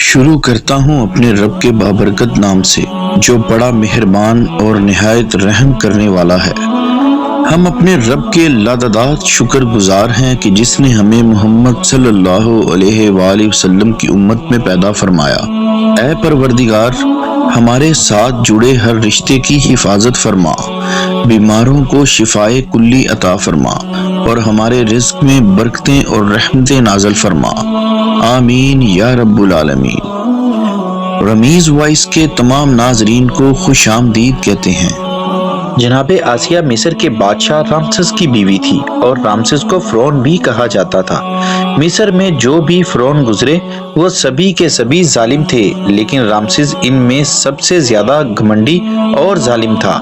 شروع کرتا ہوں اپنے رب کے بابرکت نام سے جو بڑا مہربان اور نہایت رحم کرنے والا ہے۔ ہم اپنے رب کے لاداداد شکر گزار ہیں کہ جس نے ہمیں محمد صلی اللہ علیہ وآلہ وسلم کی امت میں پیدا فرمایا۔ اے پروردگار، ہمارے ساتھ جڑے ہر رشتے کی حفاظت فرما، بیماروں کو شفائے کلی عطا فرما اور ہمارے رزق میں برکتیں اور رحمتیں نازل فرما، آمین یا رب العالمین۔ رمیز وائس کے تمام ناظرین کو خوش آمدید کہتے ہیں۔ جناب آسیہ مصر کے بادشاہ رامسس کی بیوی تھی اور رامسس کو فرعون بھی کہا جاتا تھا۔ مصر میں جو بھی فرعون گزرے وہ سبھی کے سبھی ظالم تھے، لیکن رامسس ان میں سب سے زیادہ گھمنڈی اور ظالم تھا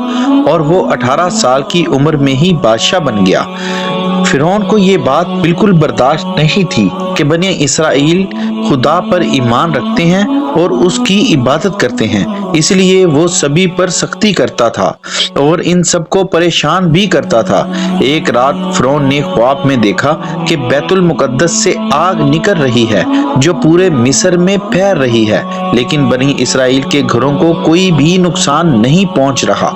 اور وہ 18 سال کی عمر میں ہی بادشاہ بن گیا۔ فرعون کو یہ بات بالکل برداشت نہیں تھی کہ بنی اسرائیل خدا پر ایمان رکھتے ہیں اور اس کی عبادت کرتے ہیں، اس لیے وہ سبھی پر سختی کرتا تھا اور ان سب کو پریشان بھی کرتا تھا۔ ایک رات فرعون نے خواب میں دیکھا کہ بیت المقدس سے آگ نکل رہی ہے جو پورے مصر میں پھیل رہی ہے، لیکن بنی اسرائیل کے گھروں کو کوئی بھی نقصان نہیں پہنچ رہا۔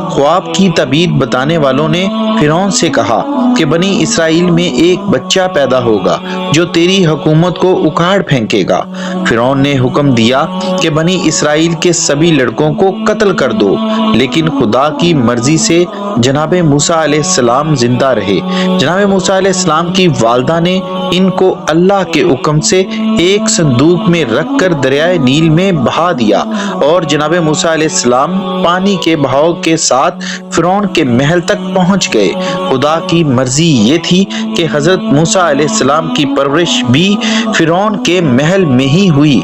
خواب کی تعبیر بتانے والوں نے فرعون سے کہا کہ بنی اسرائیل میں ایک بچہ پیدا ہوگا جو تیری حکومت کو اکھاڑ پھینکے گا۔ فرعون نے حکم دیا کہ بنی اسرائیل کے سبھی لڑکوں کو قتل کر دو، لیکن خدا کی مرضی سے جناب موسیٰ علیہ السلام زندہ رہے۔ جناب موسیٰ علیہ السلام کی والدہ نے ان کو اللہ کے حکم سے ایک صندوق میں رکھ کر دریائے نیل میں بہا دیا اور جناب موسیٰ علیہ السلام پانی کے بہاؤ کے ساتھ فرعون کے محل تک پہنچ گئے۔ خدا کی مرضی یہ تھی کہ حضرت موسیٰ علیہ السلام کی پرورش بھی فرعون کے محل میں ہی ہوئی۔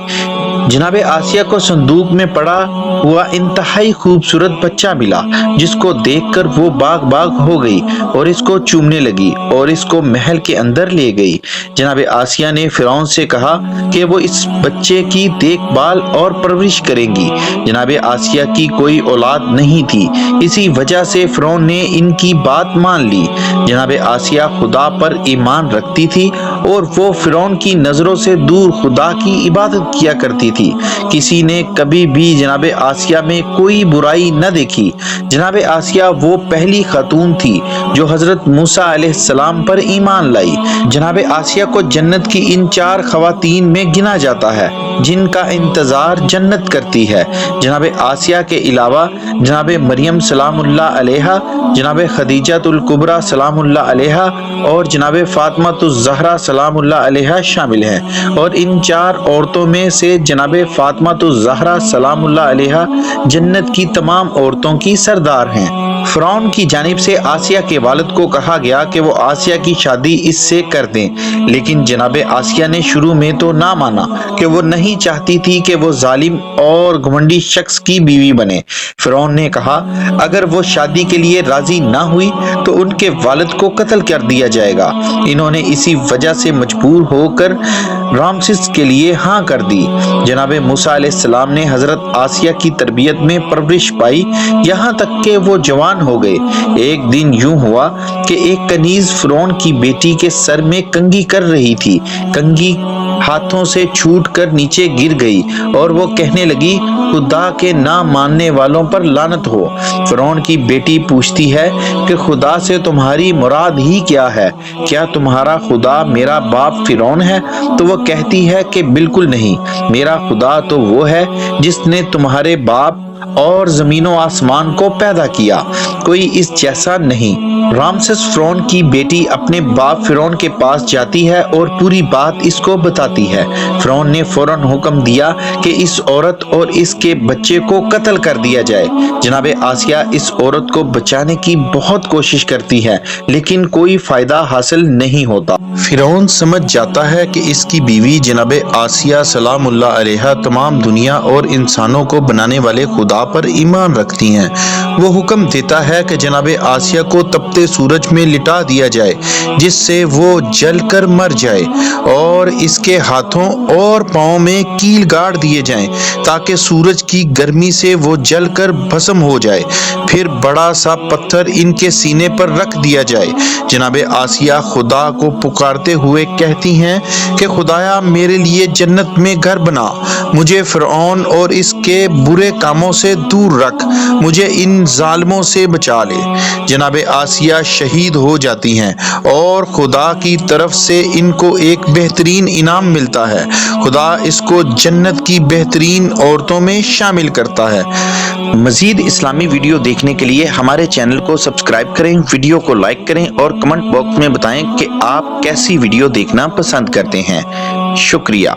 جناب آسیہ کو صندوق میں پڑا ہوا انتہائی خوبصورت بچہ ملا، جس کو دیکھ کر وہ باغ باغ ہو گئی اور اس کو چومنے لگی اور اس کو محل کے اندر لے گئی۔ جناب آسیہ نے فرعون سے کہا کہ وہ اس بچے کی دیکھ بھال اور پرورش کریں گی۔ جناب آسیہ کی کوئی اولاد نہیں تھی، اسی وجہ سے فرعون نے ان کی بات مان لی۔ جناب آسیہ خدا پر ایمان رکھتی تھی اور وہ فرعون کی نظروں سے دور خدا کی عبادت کیا کرتی تھی۔ کسی نے کبھی بھی جناب آسیہ میں کوئی برائی نہ دیکھی۔ جناب آسیہ وہ پہلی خاتون تھی جو حضرت موسیٰ علیہ السلام پر ایمان لائی۔ جناب آسیہ کو جنت کی ان 4 خواتین میں گنا جاتا ہے جن کا انتظار جنت کرتی ہے۔ جناب آسیہ کے علاوہ جناب مریم سلام اللہ علیہا، جناب خدیجہ الکبریٰ سلام اللہ علیہا اور جناب فاطمہ الزہرا سلام اللہ علیہا شامل ہیں، اور ان 4 عورتوں میں سے جناب فاطمہ الزہرا سلام اللہ علیہا جنت کی تمام عورتوں کی سردار ہیں۔ فرعون کی جانب سے آسیہ کے والد کو کہا گیا کہ وہ آسیہ کی شادی اس سے کر دیں، لیکن جناب آسیہ نے شروع میں تو نہ مانا کہ وہ نہیں چاہتی تھی کہ وہ ظالم اور گھمنڈی شخص کی بیوی بنے۔ فرعون نے کہا اگر وہ شادی کے لیے راضی نہ ہوئی تو ان کے والد کو قتل کر دیا جائے گا۔ انہوں نے اسی وجہ سے مجبور ہو کر رامسس کے لیے ہاں کر دی۔ جناب موسیٰ علیہ السلام نے حضرت آسیہ کی تربیت میں پرورش پائی یہاں تک کہ وہ جوان ہو گئے۔ ایک دن یوں ہوا کہ ایک کنیز فرعون کی بیٹی کے سر میں کنگھی کر رہی تھی۔ کنگھی ہاتھوں سے چھوٹ کر نیچے گر گئی اور وہ کہنے لگی خدا کے نہ ماننے والوں پر لعنت ہو۔ فرعون کی بیٹی پوچھتی ہے کہ خدا سے تمہاری مراد ہی کیا ہے؟ کیا تمہارا خدا میرا باپ فرعون ہے؟ تو وہ کہتی ہے کہ بالکل نہیں، میرا خدا تو وہ ہے جس نے تمہارے باپ اور زمین و آسمان کو پیدا کیا، کوئی اس جیسا نہیں۔ رامسس فرعون کی بیٹی اپنے باپ فرعون کے پاس جاتی ہے اور پوری بات اس کو بتاتی ہے۔ فرعون نے فوراً حکم دیا کہ اس عورت اور اس کے بچے کو قتل کر دیا جائے۔ جناب آسیہ اس عورت کو بچانے کی بہت کوشش کرتی ہے لیکن کوئی فائدہ حاصل نہیں ہوتا۔ فرعون سمجھ جاتا ہے کہ اس کی بیوی جناب آسیہ سلام اللہ علیہا تمام دنیا اور انسانوں کو بنانے والے خدا خدا پر ایمان رکھتی ہیں۔ وہ حکم دیتا ہے کہ جناب آسیہ کو تپتے سورج میں لٹا دیا جائے جس سے وہ جل کر مر جائے، اور اس کے ہاتھوں اور پاؤں میں کیل گاڑ دیے جائیں تاکہ سورج کی گرمی سے وہ جل کر بھسم ہو جائے۔ پھر بڑا سا پتھر ان کے سینے پر رکھ دیا جائے۔ جناب آسیہ خدا کو پکارتے ہوئے کہتی ہیں کہ خدایا میرے لیے جنت میں گھر بنا، مجھے فرعون اور اس کے برے کاموں سے دور رکھ، مجھے ان ظالموں سے بچا لے۔ جناب آسیہ شہید ہو جاتی ہیں اور خدا کی طرف سے ان کو ایک بہترین انعام ملتا ہے۔ خدا اس کو جنت کی بہترین عورتوں میں شامل کرتا ہے۔ مزید اسلامی ویڈیو دیکھنے کے لیے ہمارے چینل کو سبسکرائب کریں، ویڈیو کو لائک کریں اور کمنٹ باکس میں بتائیں کہ آپ کیسی ویڈیو دیکھنا پسند کرتے ہیں۔ شکریہ۔